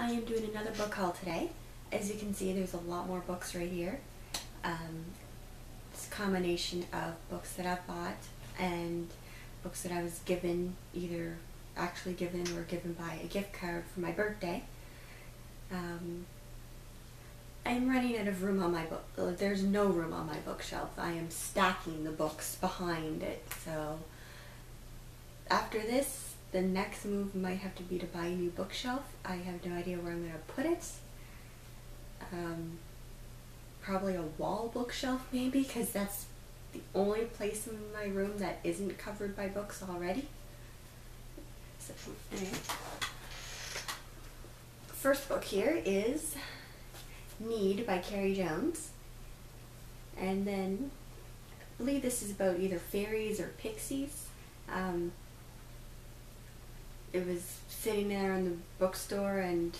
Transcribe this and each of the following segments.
I am doing another book haul today. As you can see, there's a lot more books right here. It's a combination of books that I've bought and books that I was given, either actually given or given by a gift card for my birthday. I'm running out of room on my book. There's no room on my bookshelf. I am stacking the books behind it. So after this, the next move might have to be to buy a new bookshelf. I have no idea where I'm going to put it. Probably a wall bookshelf maybe, because that's the only place in my room that isn't covered by books already. So, anyway. First book here is Need by Carrie Jones. And then I believe this is about either fairies or pixies. It was sitting there in the bookstore and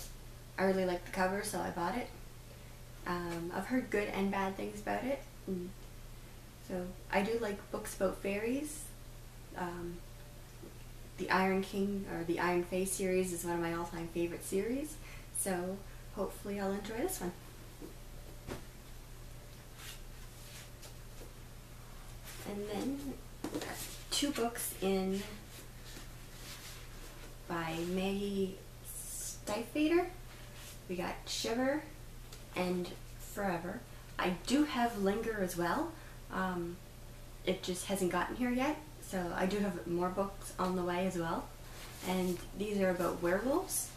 I really liked the cover, so I bought it. I've heard good and bad things about it. So I do like books about fairies. The Iron King or the Iron Fae series is one of my all-time favorite series. So hopefully I'll enjoy this one. And then two books in by Maggie Stiefvater. We got Shiver and Forever. I do have Linger as well. It just hasn't gotten here yet, so I do have more books on the way as well. And these are about werewolves.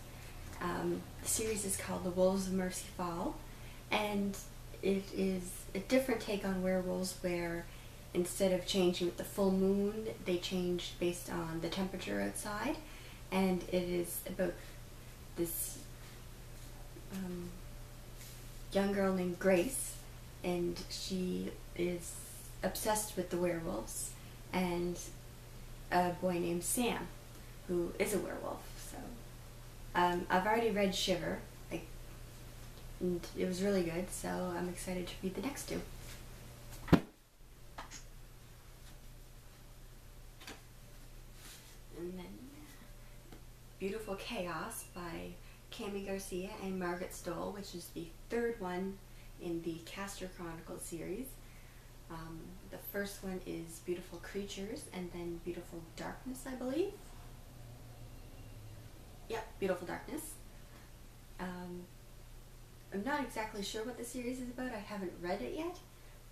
The series is called The Wolves of Mercy Fall, and it is a different take on werewolves where instead of changing with the full moon, they change based on the temperature outside. And it is about this young girl named Grace, and she is obsessed with the werewolves, and a boy named Sam, who is a werewolf. So I've already read Shiver, and it was really good, so I'm excited to read the next two. And then Beautiful Chaos by Cami Garcia and Margaret Stoll, which is the third one in the Castor Chronicles series. The first one is Beautiful Creatures, and then Beautiful Darkness, I believe. Yep, Beautiful Darkness. I'm not exactly sure what the series is about. I haven't read it yet,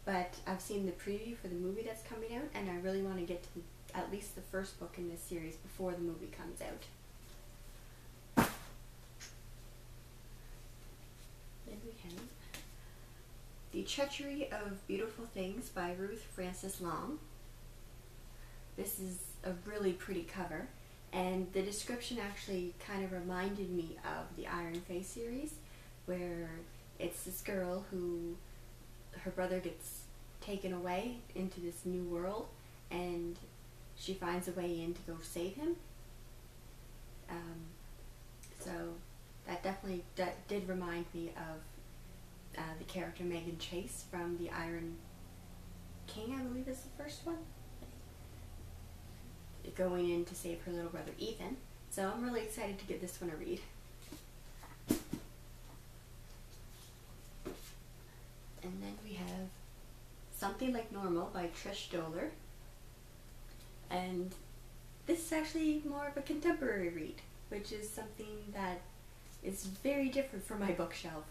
but I've seen the preview for the movie that's coming out, and I really want to get to at least the first book in this series before the movie comes out. Then we have The Treachery of Beautiful Things by Ruth Francis Long. This is a really pretty cover, and the description actually kind of reminded me of the Iron Fae series, where it's this girl who, her brother gets taken away into this new world, and she finds a way in to go save him. So that definitely did remind me of the character Megan Chase from The Iron King, I believe is the first one, going in to save her little brother Ethan. So I'm really excited to give this one a read. And then we have Something Like Normal by Trish Doller. And this is actually more of a contemporary read, which is something that is very different from my bookshelf.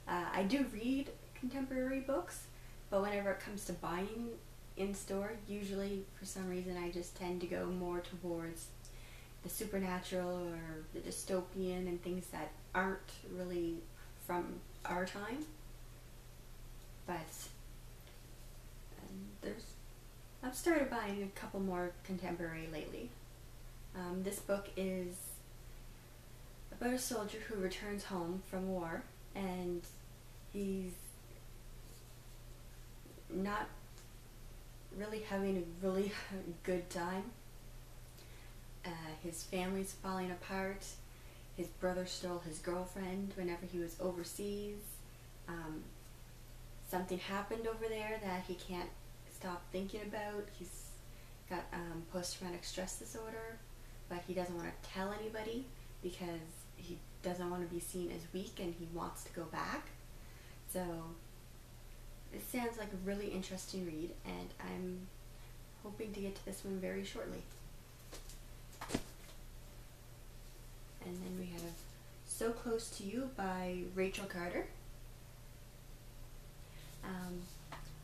I do read contemporary books, but whenever it comes to buying in store, usually for some reason I just tend to go more towards the supernatural or the dystopian and things that aren't really from our time. But I've started buying a couple more contemporary lately. This book is about a soldier who returns home from war, and he's not really having a really good time. His family's falling apart. His brother stole his girlfriend whenever he was overseas. Something happened over there that he can't stop thinking about. He's got post-traumatic stress disorder, but he doesn't want to tell anybody because he doesn't want to be seen as weak and he wants to go back. So it sounds like a really interesting read, and I'm hoping to get to this one very shortly. And then we have So Close to You by Rachel Carter.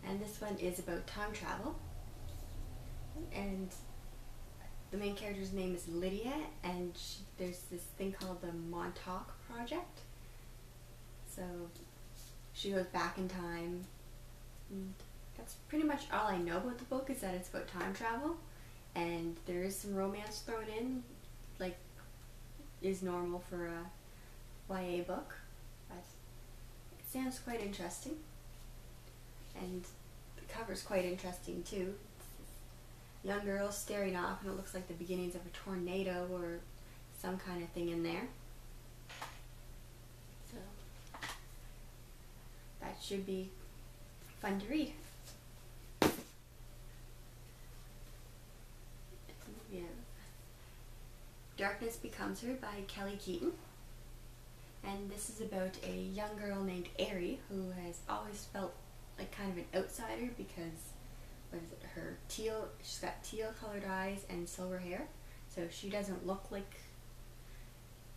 And this one is about time travel. And the main character's name is Lydia, and there's this thing called the Montauk Project. So she goes back in time. And that's pretty much all I know about the book, is that it's about time travel. And there is some romance thrown in, like is normal for a YA book. But it sounds quite interesting. And the cover's quite interesting too. Young girl staring off, and it looks like the beginnings of a tornado or some kind of thing in there. So that should be fun to read. We have Darkness Becomes Her by Kelly Keaton. And this is about a young girl named Aerie who has always felt like kind of an outsider because she's got teal colored eyes and silver hair, so she doesn't look like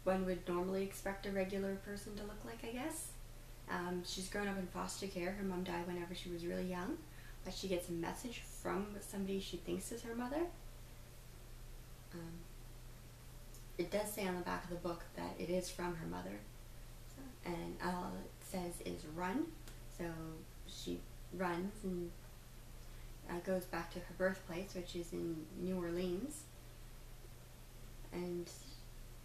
one would normally expect a regular person to look like, I guess. She's grown up in foster care. Her mom died whenever she was really young, but she gets a message from somebody she thinks is her mother. It does say on the back of the book that it is from her mother, and all it says is run, so she runs and goes back to her birthplace, which is in New Orleans, and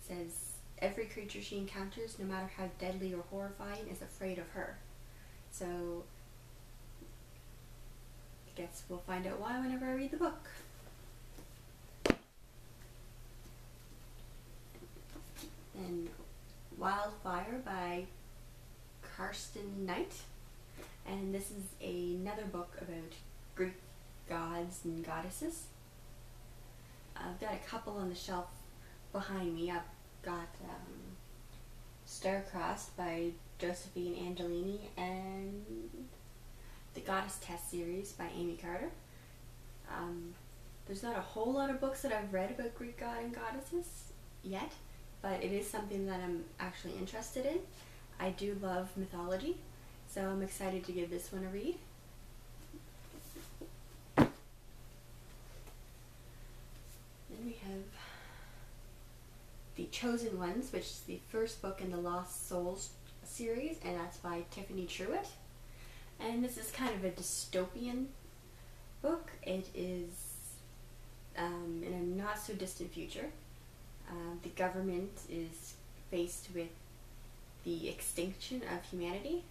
says every creature she encounters, no matter how deadly or horrifying, is afraid of her. So I guess we'll find out why whenever I read the book. And Wildfire by Karsten Knight, and this is another book about Greek gods and goddesses. I've got a couple on the shelf behind me. I've got Starcrossed by Josephine Angelini and the Goddess Test series by Amy Carter. There's not a whole lot of books that I've read about Greek god and goddesses yet, but it is something that I'm actually interested in. I do love mythology, so I'm excited to give this one a read. Then we have The Chosen Ones, which is the first book in the Lost Souls series, and that's by Tiffany Truitt. And this is kind of a dystopian book. It is in a not so distant future. The government is faced with the extinction of humanity,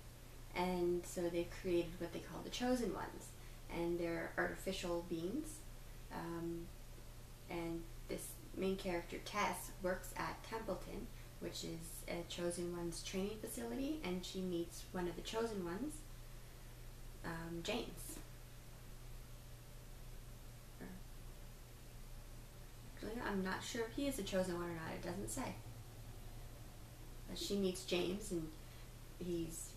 and so they've created what they call the Chosen Ones, and they're artificial beings. And this main character, Tess, works at Templeton, which is a Chosen Ones training facility, and she meets one of the Chosen Ones, James. Actually, I'm not sure if he is a Chosen One or not, it doesn't say. But she meets James, and he's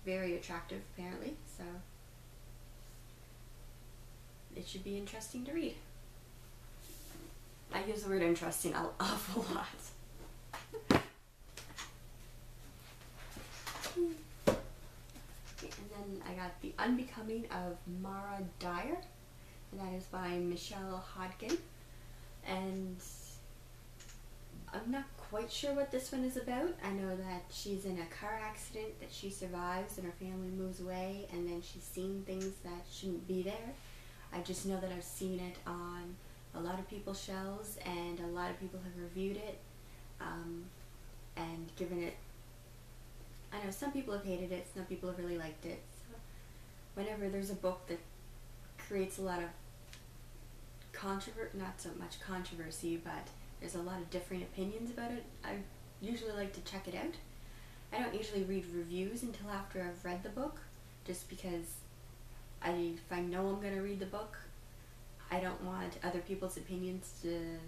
very attractive, apparently, so it should be interesting to read. I use the word interesting an awful lot. And then I got The Unbecoming of Mara Dyer, and that is by Michelle Hodgkin. And I'm not quite sure what this one is about. I know that she's in a car accident that she survives and her family moves away, and then she's seen things that shouldn't be there. I just know that I've seen it on a lot of people's shelves, and a lot of people have reviewed it and given it. I know some people have hated it, some people have really liked it. So whenever there's a book that creates a lot of not so much controversy, but there's a lot of differing opinions about it, I usually like to check it out. I don't usually read reviews until after I've read the book, just because if I know I'm going to read the book, I don't want other people's opinions to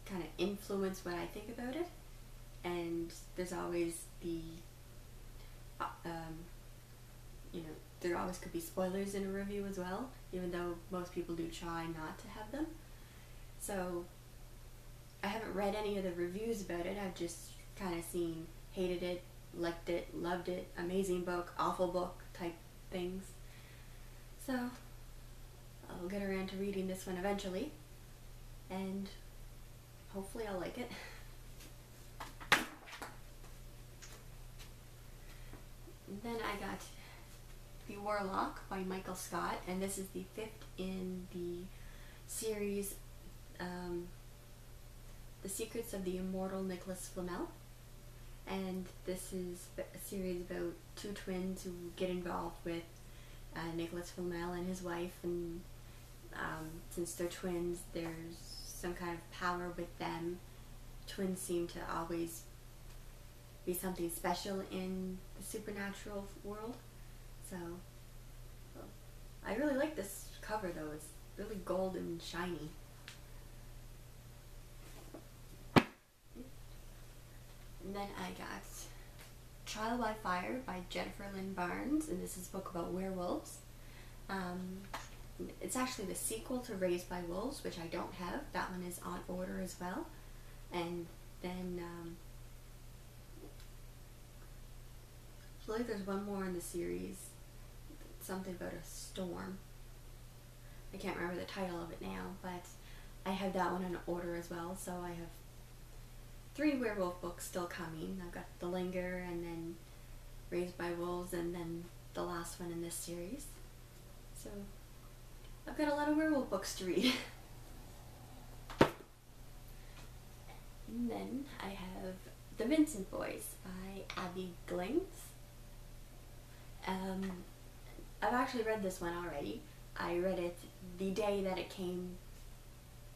kind of influence what I think about it. And there's always the, you know, there always could be spoilers in a review as well, even though most people do try not to have them. So I haven't read any of the reviews about it. I've just kind of seen hated it, liked it, loved it, amazing book, awful book type things. So I'll get around to reading this one eventually, and hopefully I'll like it. And then I got The Warlock by Michael Scott, and this is the 5th in the series, The Secrets of the Immortal Nicholas Flamel. And this is a series about two twins who get involved with Nicholas Flamel and his wife, and since they're twins, there's some kind of power with them. Twins seem to always be something special in the supernatural world. So I really like this cover though. It's really gold and shiny. And then I got Trial by Fire by Jennifer Lynn Barnes, and this is a book about werewolves. It's actually the sequel to Raised by Wolves, which I don't have. That one is on order as well. And then I believe there's one more in the series, something about a storm. I can't remember the title of it now, but I have that one on order as well. So I have 3 werewolf books still coming. I've got The Linger, and then Raised by Wolves, and then the last one in this series. So I've got a lot of werewolf books to read. And then I have The Vincent Boys by Abby Glings. I've actually read this one already. I read it the day that it came,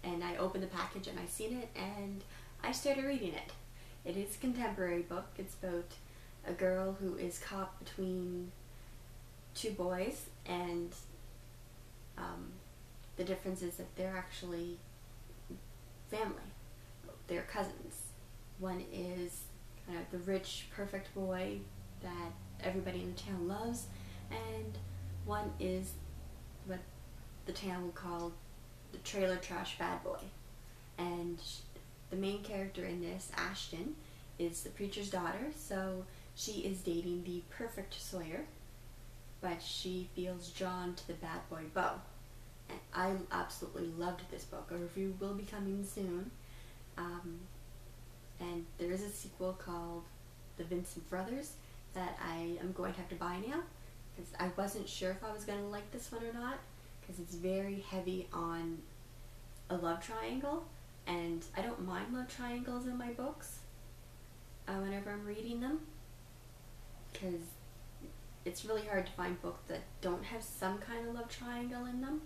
and I opened the package and I seen it and I started reading it. It is a contemporary book. It's about a girl who is caught between 2 boys, and the difference is that they're actually family. They're cousins. One is kind of the rich, perfect boy that everybody in the town loves, and one is what the town would call the trailer trash bad boy. And the main character in this, Ashton, is the preacher's daughter, so she is dating the perfect Sawyer, but she feels drawn to the bad boy Beau. And I absolutely loved this book. A review will be coming soon. And there is a sequel called The Vincent Brothers that I am going to have to buy now, because I wasn't sure if I was going to like this one or not, because it's very heavy on a love triangle, and I don't mind love triangles in my books whenever I'm reading them, because it's really hard to find books that don't have some kind of love triangle in them.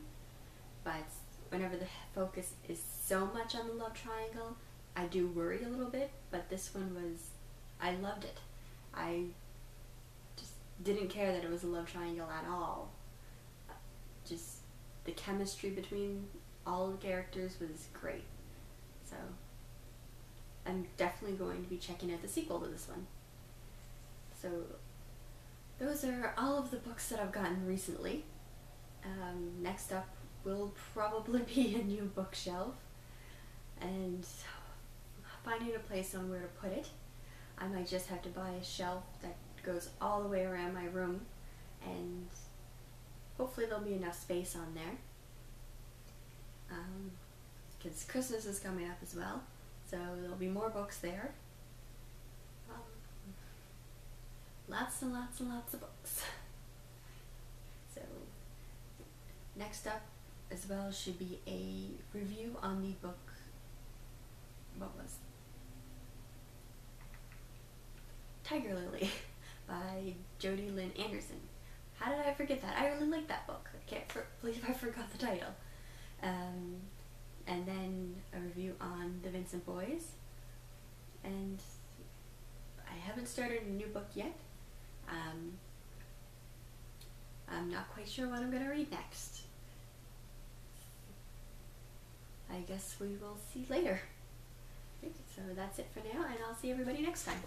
But whenever the focus is so much on the love triangle, I do worry a little bit. But this one was, I loved it. I just didn't care that it was a love triangle at all. Just the chemistry between all the characters was great. So I'm definitely going to be checking out the sequel to this one. So those are all of the books that I've gotten recently. Next up will probably be a new bookshelf, and finding a place on where to put it. I might just have to buy a shelf that goes all the way around my room, and hopefully there'll be enough space on there. Because Christmas is coming up as well, so there'll be more books there. Lots and lots and lots of books. So next up as well should be a review on the book, what was Tiger Lily by Jodi Lynn Anderson. How did I forget that? I really like that book. I can't believe I forgot the title. And then a review on The Vincent Boys. And I haven't started a new book yet. I'm not quite sure what I'm going to read next. I guess we will see later. that's it for now, and I'll see everybody next time.